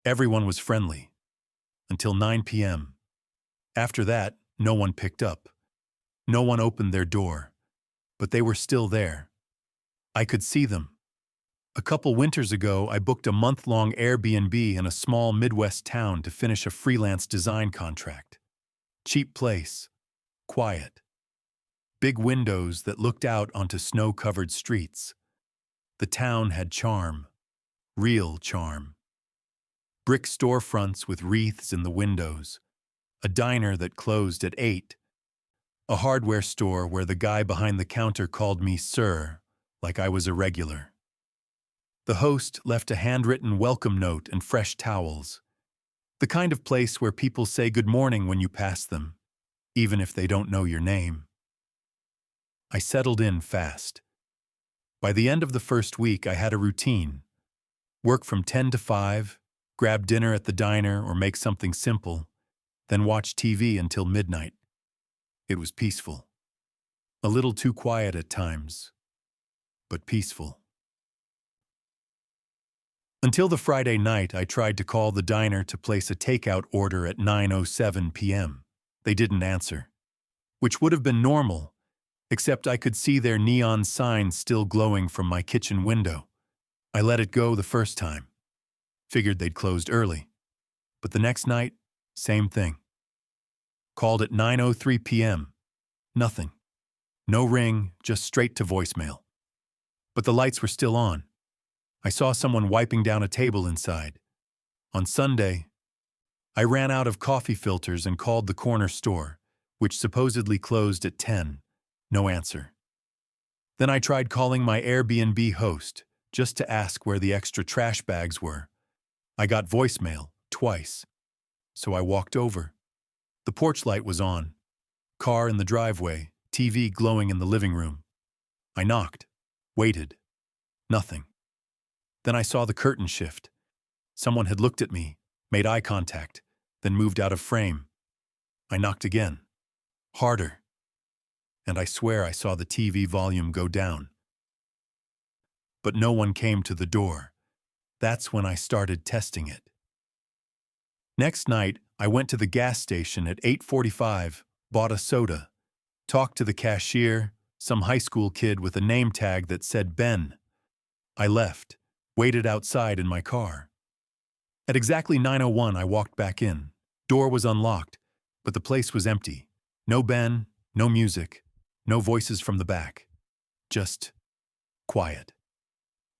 Everyone was friendly, until 9 p.m. After that, no one picked up. No one opened their door, but they were still there. I could see them. A couple winters ago, I booked a month-long Airbnb in a small Midwest town to finish a freelance design contract. Cheap place, quiet. Big windows that looked out onto snow-covered streets. The town had charm, real charm. Brick storefronts with wreaths in the windows. A diner that closed at 8. A hardware store where the guy behind the counter called me sir, like I was a regular. The host left a handwritten welcome note and fresh towels. The kind of place where people say good morning when you pass them, even if they don't know your name. I settled in fast. By the end of the first week, I had a routine. Work from 10 to 5, grab dinner at the diner or make something simple, then watch TV until midnight. It was peaceful. A little too quiet at times, but peaceful. Until the Friday night, I tried to call the diner to place a takeout order at 9:07 p.m. They didn't answer, which would have been normal, except I could see their neon sign still glowing from my kitchen window. I let it go the first time. Figured they'd closed early. But the next night, same thing. Called at 9:03 p.m. Nothing. No ring, just straight to voicemail. But the lights were still on. I saw someone wiping down a table inside. On Sunday, I ran out of coffee filters and called the corner store, which supposedly closed at 10. No answer. Then I tried calling my Airbnb host, just to ask where the extra trash bags were. I got voicemail, twice. So I walked over. The porch light was on. Car in the driveway, TV glowing in the living room. I knocked, waited. Nothing. Then I saw the curtain shift. Someone had looked at me, made eye contact, then moved out of frame. I knocked again. Harder. And I swear I saw the TV volume go down. But no one came to the door. That's when I started testing it. Next night, I went to the gas station at 8:45, bought a soda, talked to the cashier, some high school kid with a name tag that said Ben. I left, waited outside in my car. At exactly 9:01, I walked back in. Door was unlocked, but the place was empty. No Ben, no music, no voices from the back. Just quiet.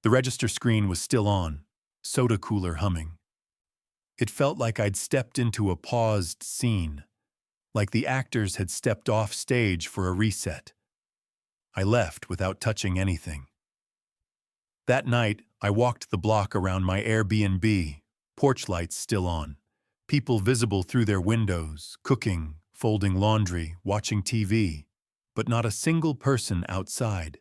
The register screen was still on, soda cooler humming. It felt like I'd stepped into a paused scene, like the actors had stepped off stage for a reset. I left without touching anything. That night, I walked the block around my Airbnb, porch lights still on, people visible through their windows, cooking, folding laundry, watching TV, but not a single person outside.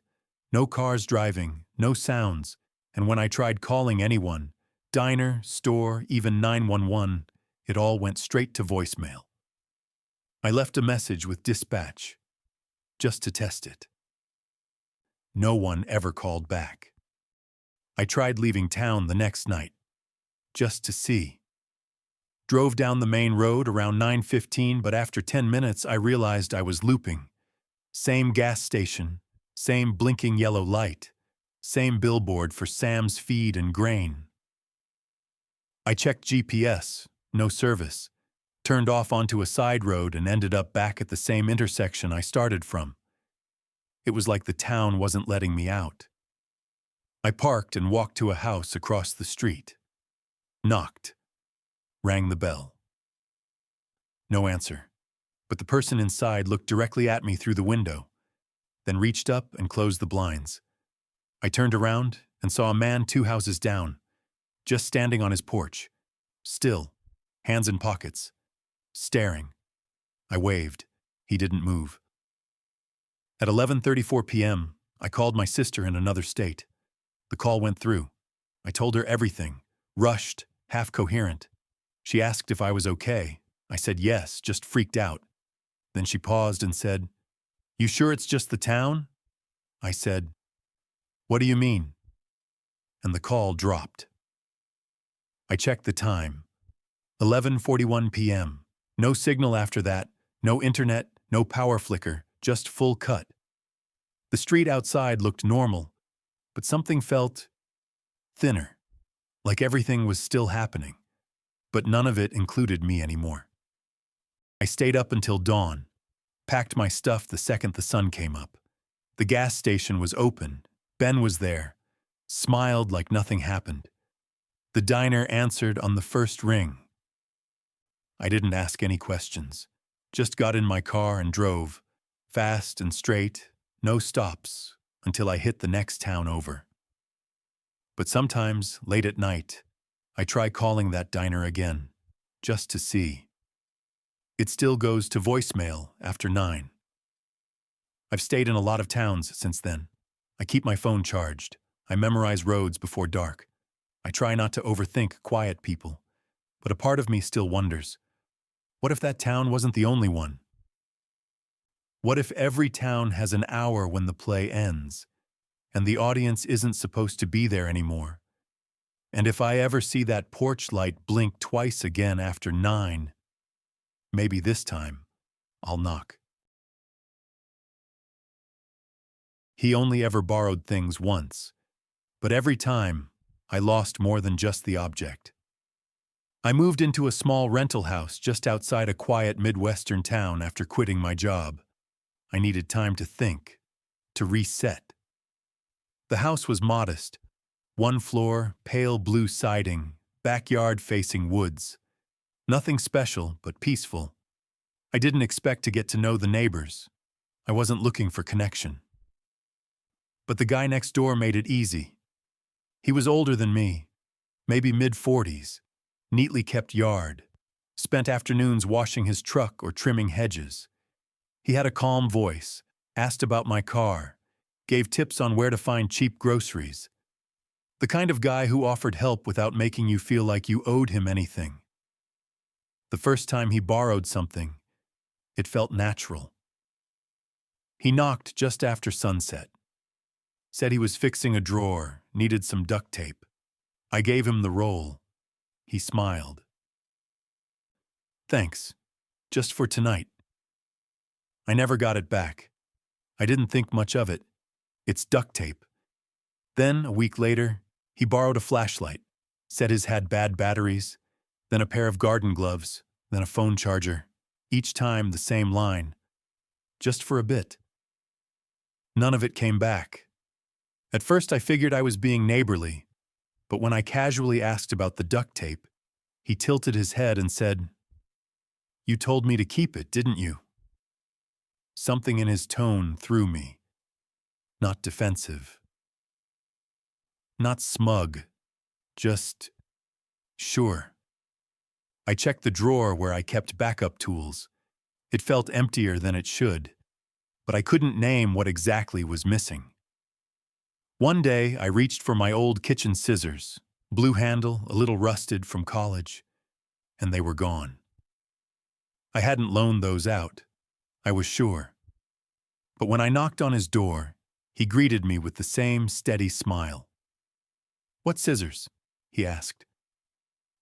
No cars driving, no sounds, and when I tried calling anyone, diner, store, even 911, it all went straight to voicemail. I left a message with dispatch, just to test it. No one ever called back. I tried leaving town the next night, just to see. Drove down the main road around 9:15, but after 10 minutes I realized I was looping. Same gas station, same blinking yellow light, same billboard for Sam's Feed and Grain. I checked GPS, no service, turned off onto a side road and ended up back at the same intersection I started from. It was like the town wasn't letting me out. I parked and walked to a house across the street. Knocked. Rang the bell. No answer, but the person inside looked directly at me through the window, then reached up and closed the blinds. I turned around and saw a man 2 houses down, just standing on his porch, still, hands in pockets, staring. I waved. He didn't move. At 11:34 p.m., I called my sister in another state. The call went through. I told her everything, rushed, half coherent. She asked if I was okay. I said yes, just freaked out. Then she paused and said, "You sure it's just the town?" I said, "What do you mean?" And the call dropped. I checked the time. 11:41 p.m. No signal after that, no internet, no power flicker, just full cut. The street outside looked normal, but something felt thinner, like everything was still happening, but none of it included me anymore. I stayed up until dawn, packed my stuff the second the sun came up. The gas station was open. Ben was there, smiled like nothing happened. The diner answered on the first ring. I didn't ask any questions, just got in my car and drove, fast and straight, no stops, until I hit the next town over. But sometimes, late at night, I try calling that diner again, just to see. It still goes to voicemail after 9. I've stayed in a lot of towns since then. I keep my phone charged. I memorize roads before dark. I try not to overthink quiet people. But a part of me still wonders, what if that town wasn't the only one? What if every town has an hour when the play ends, and the audience isn't supposed to be there anymore? And if I ever see that porch light blink twice again after 9, maybe this time I'll knock. He only ever borrowed things once, but every time I lost more than just the object. I moved into a small rental house just outside a quiet Midwestern town after quitting my job. I needed time to think, to reset. The house was modest. 1 floor, pale blue siding, backyard facing woods. Nothing special, but peaceful. I didn't expect to get to know the neighbors. I wasn't looking for connection. But the guy next door made it easy. He was older than me, maybe mid-40s, neatly kept yard, spent afternoons washing his truck or trimming hedges. He had a calm voice, asked about my car, gave tips on where to find cheap groceries. The kind of guy who offered help without making you feel like you owed him anything. The first time he borrowed something, it felt natural. He knocked just after sunset. Said he was fixing a drawer, needed some duct tape. I gave him the roll. He smiled. Thanks. Just for tonight. I never got it back. I didn't think much of it. It's duct tape. Then, a week later, he borrowed a flashlight, said his had bad batteries, then a pair of garden gloves, then a phone charger. Each time the same line. Just for a bit. None of it came back. At first I figured I was being neighborly, but when I casually asked about the duct tape, he tilted his head and said, "You told me to keep it, didn't you?" Something in his tone threw me. Not defensive. Not smug. Just sure. I checked the drawer where I kept backup tools. It felt emptier than it should, but I couldn't name what exactly was missing. One day, I reached for my old kitchen scissors, blue handle, a little rusted from college, and they were gone. I hadn't loaned those out, I was sure. But when I knocked on his door, he greeted me with the same steady smile. "What scissors?" he asked.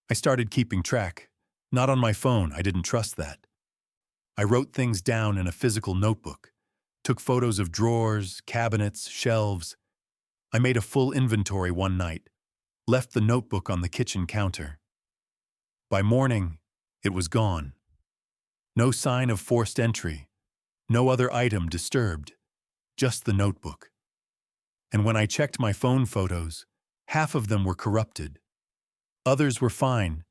I started keeping track. Not on my phone, I didn't trust that. I wrote things down in a physical notebook, took photos of drawers, cabinets, shelves. I made a full inventory one night, left the notebook on the kitchen counter. By morning, it was gone. No sign of forced entry, no other item disturbed, just the notebook. And when I checked my phone photos, half of them were corrupted. Others were fine,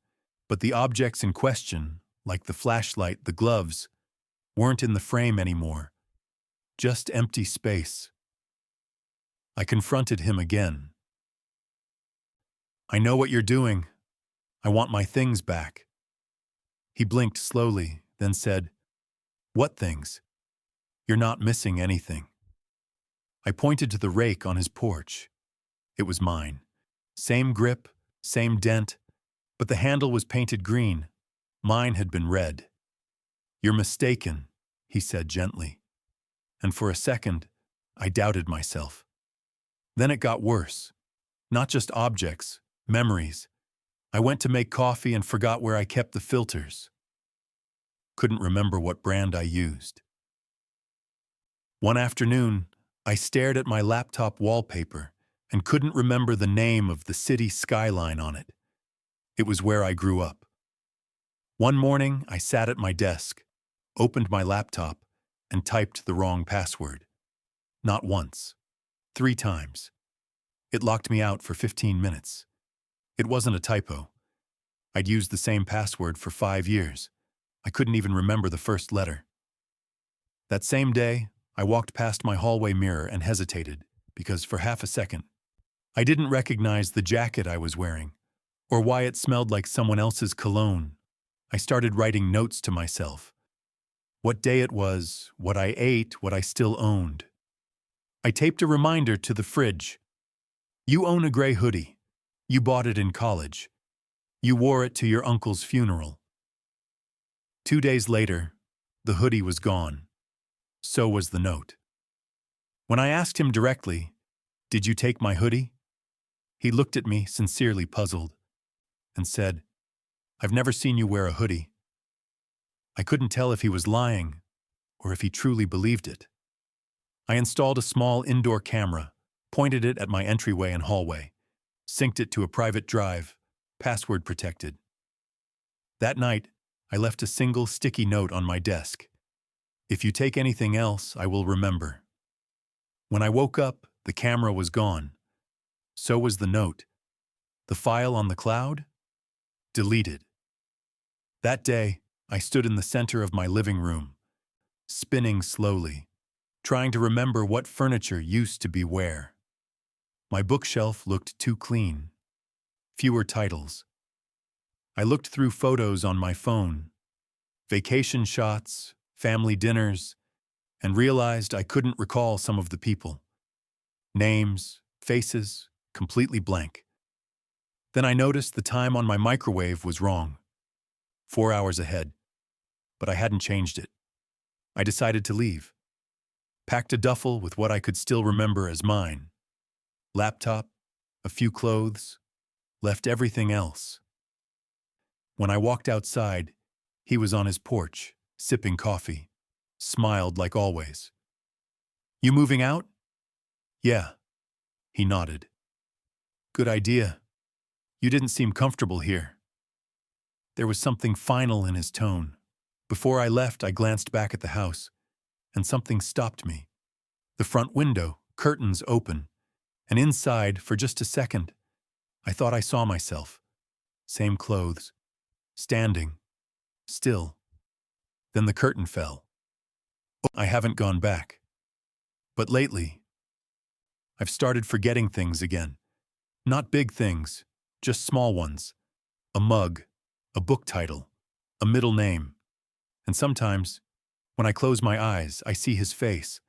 but the objects in question, like the flashlight, the gloves, weren't in the frame anymore. Just empty space. I confronted him again. "I know what you're doing. I want my things back." He blinked slowly, then said, "What things? You're not missing anything." I pointed to the rake on his porch. It was mine. Same grip, same dent, but the handle was painted green. Mine had been red. "You're mistaken," he said gently. And for a second, I doubted myself. Then it got worse. Not just objects, memories. I went to make coffee and forgot where I kept the filters. Couldn't remember what brand I used. One afternoon, I stared at my laptop wallpaper and couldn't remember the name of the city skyline on it. It was where I grew up. One morning, I sat at my desk, opened my laptop, and typed the wrong password. Not once, 3 times. It locked me out for 15 minutes. It wasn't a typo. I'd used the same password for 5 years. I couldn't even remember the first letter. That same day, I walked past my hallway mirror and hesitated, because for half a second, I didn't recognize the jacket I was wearing, or why it smelled like someone else's cologne. I started writing notes to myself. What day it was, what I ate, what I still owned. I taped a reminder to the fridge. You own a gray hoodie. You bought it in college. You wore it to your uncle's funeral. 2 days later, the hoodie was gone. So was the note. When I asked him directly, "Did you take my hoodie?" he looked at me, sincerely puzzled, and said, "I've never seen you wear a hoodie." I couldn't tell if he was lying or if he truly believed it. I installed a small indoor camera, pointed it at my entryway and hallway, synced it to a private drive, password protected. That night, I left a single sticky note on my desk. "If you take anything else, I will remember." When I woke up, the camera was gone. So was the note. The file on the cloud? Deleted. That day, I stood in the center of my living room, spinning slowly, trying to remember what furniture used to be where. My bookshelf looked too clean. Fewer titles. I looked through photos on my phone, vacation shots, family dinners, and realized I couldn't recall some of the people. Names, faces, completely blank. Then I noticed the time on my microwave was wrong. 4 hours ahead. But I hadn't changed it. I decided to leave. Packed a duffel with what I could still remember as mine. Laptop, a few clothes, left everything else. When I walked outside, he was on his porch, sipping coffee, smiled like always. "You moving out?" "Yeah." He nodded. "Good idea. You didn't seem comfortable here." There was something final in his tone. Before I left, I glanced back at the house, and something stopped me. The front window, curtains open, and inside, for just a second, I thought I saw myself. Same clothes, standing, still. Then the curtain fell. I haven't gone back. But lately, I've started forgetting things again. Not big things, just small ones. A mug, a book title, a middle name. And sometimes, when I close my eyes, I see his face,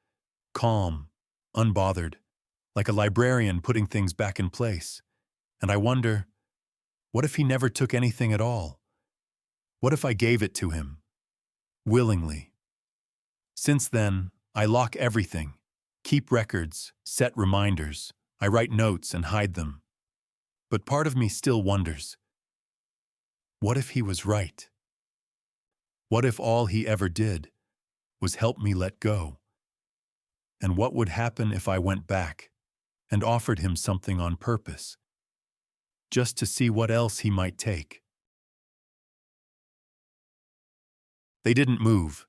calm, unbothered, like a librarian putting things back in place. And I wonder, what if he never took anything at all? What if I gave it to him? Willingly. Since then, I lock everything, keep records, set reminders. I write notes and hide them. But part of me still wonders, what if he was right? What if all he ever did was help me let go? And what would happen if I went back and offered him something on purpose, just to see what else he might take? They didn't move.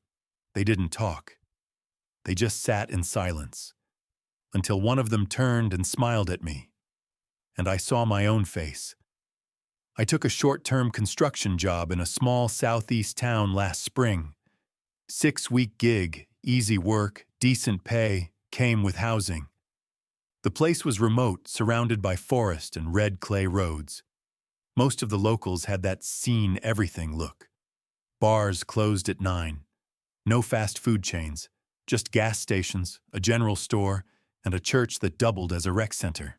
They didn't talk. They just sat in silence, until one of them turned and smiled at me, and I saw my own face. I took a short-term construction job in a small southeast town last spring. 6-week gig, easy work, decent pay, came with housing. The place was remote, surrounded by forest and red clay roads. Most of the locals had that seen everything look. Bars closed at 9. No fast food chains, just gas stations, a general store, and a church that doubled as a rec center.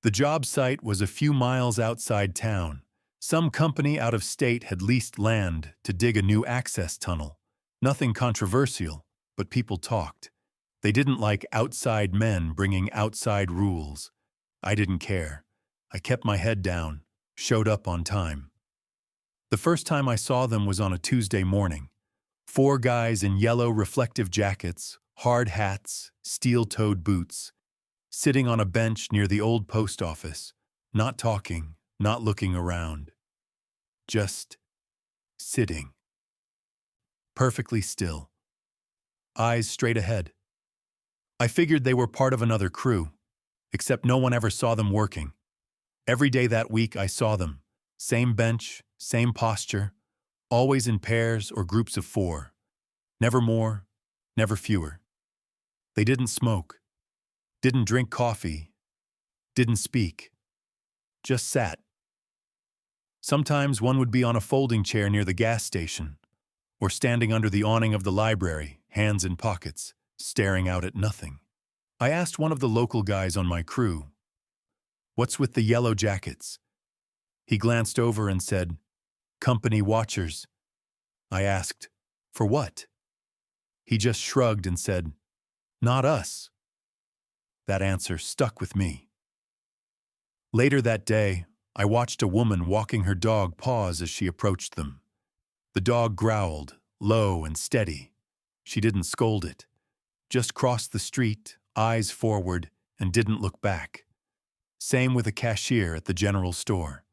The job site was a few miles outside town. Some company out of state had leased land to dig a new access tunnel. Nothing controversial, but people talked. They didn't like outside men bringing outside rules. I didn't care. I kept my head down, showed up on time. The first time I saw them was on a Tuesday morning. 4 guys in yellow reflective jackets, hard hats, steel-toed boots, sitting on a bench near the old post office, not talking, not looking around. Just sitting. Perfectly still. Eyes straight ahead. I figured they were part of another crew, except no one ever saw them working. Every day that week I saw them. Same bench, same posture, always in pairs or groups of 4. Never more, never fewer. They didn't smoke, didn't drink coffee, didn't speak, just sat. Sometimes one would be on a folding chair near the gas station, or standing under the awning of the library, hands in pockets, staring out at nothing. I asked one of the local guys on my crew, "What's with the yellow jackets?" He glanced over and said, "Company watchers." I asked, "For what?" He just shrugged and said, "Not us." That answer stuck with me. Later that day, I watched a woman walking her dog pause as she approached them. The dog growled, low and steady. She didn't scold it, just crossed the street, eyes forward, and didn't look back. Same with a cashier at the general store.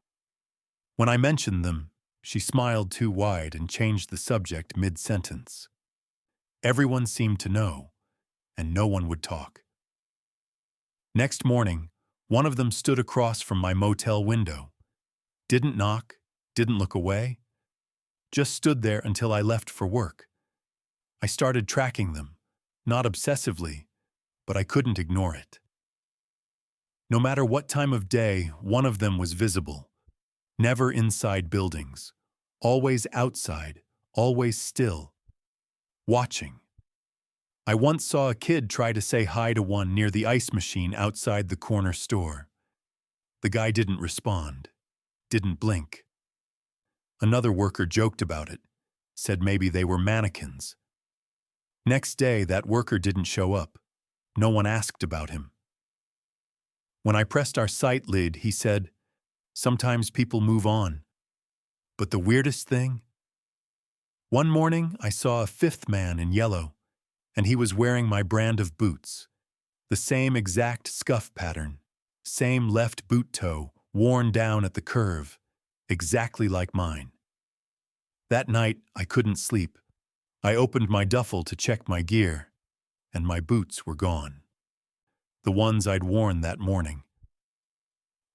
When I mentioned them, she smiled too wide and changed the subject mid-sentence. Everyone seemed to know, and no one would talk. Next morning, one of them stood across from my motel window. Didn't knock, didn't look away, just stood there until I left for work. I started tracking them, not obsessively, but I couldn't ignore it. No matter what time of day, one of them was visible. Never inside buildings, always outside, always still, watching. I once saw a kid try to say hi to one near the ice machine outside the corner store. The guy didn't respond, didn't blink. Another worker joked about it, said maybe they were mannequins. Next day, that worker didn't show up. No one asked about him. When I pressed our site lid, he said, "Sometimes people move on." But the weirdest thing? One morning, I saw a 5th man in yellow, and he was wearing my brand of boots. The same exact scuff pattern, same left boot toe, worn down at the curve, exactly like mine. That night, I couldn't sleep. I opened my duffel to check my gear, and my boots were gone. The ones I'd worn that morning.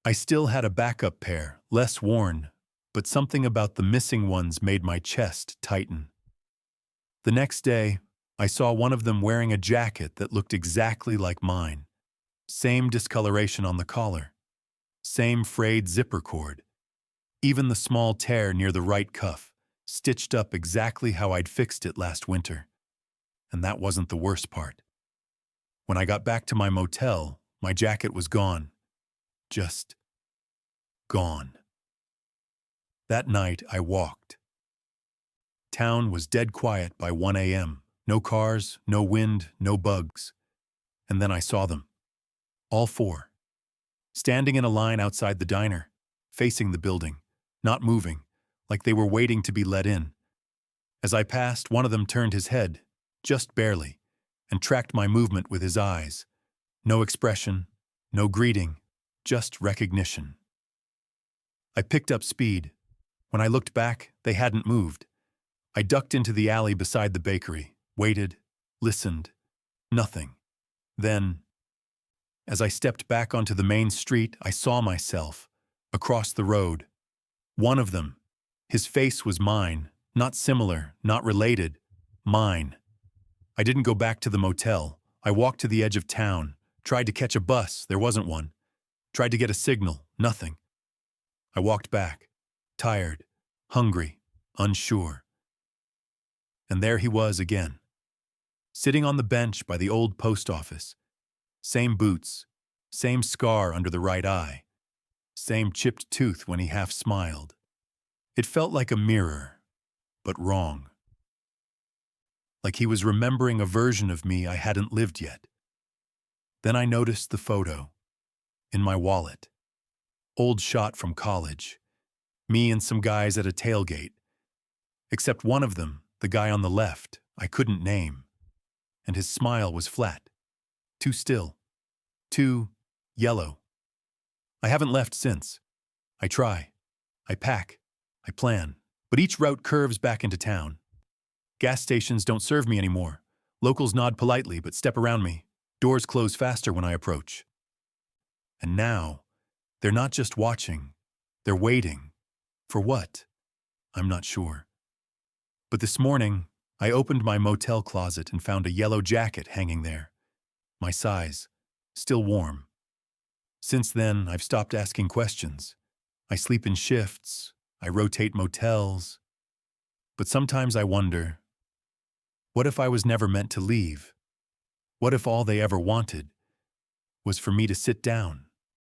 I still had a backup pair, less worn, but something about the missing ones made my chest tighten. The next day, I saw one of them wearing a jacket that looked exactly like mine. Same discoloration on the collar. Same frayed zipper cord. Even the small tear near the right cuff, stitched up exactly how I'd fixed it last winter. And that wasn't the worst part. When I got back to my motel, my jacket was gone. Just gone. That night, I walked. Town was dead quiet by 1 a.m. No cars, no wind, no bugs. And then I saw them. All 4. Standing in a line outside the diner, facing the building, not moving, like they were waiting to be let in. As I passed, one of them turned his head, just barely, and tracked my movement with his eyes. No expression, no greeting, just recognition. I picked up speed. When I looked back, they hadn't moved. I ducked into the alley beside the bakery, waited, listened. Nothing. Then, as I stepped back onto the main street, I saw myself, across the road. One of them. His face was mine, not similar, not related, mine. I didn't go back to the motel. I walked to the edge of town, tried to catch a bus, there wasn't one. Tried to get a signal, nothing. I walked back, tired, hungry, unsure. And there he was again, sitting on the bench by the old post office. Same boots, same scar under the right eye, same chipped tooth when he half smiled. It felt like a mirror, but wrong. Like he was remembering a version of me I hadn't lived yet. Then I noticed the photo, in my wallet. Old shot from college, Me and some guys at a tailgate. Except one of them, the guy on the left, I couldn't name. And his smile was flat. Too still. Too yellow. I haven't left since. I try. I pack. I plan. But each route curves back into town. Gas stations don't serve me anymore. Locals nod politely but step around me. Doors close faster when I approach. And now, they're not just watching. They're waiting. For what? I'm not sure. But this morning, I opened my motel closet and found a yellow jacket hanging there. My size. Still warm. Since then, I've stopped asking questions. I sleep in shifts. I rotate motels. But sometimes I wonder, what if I was never meant to leave? What if all they ever wanted was for me to sit down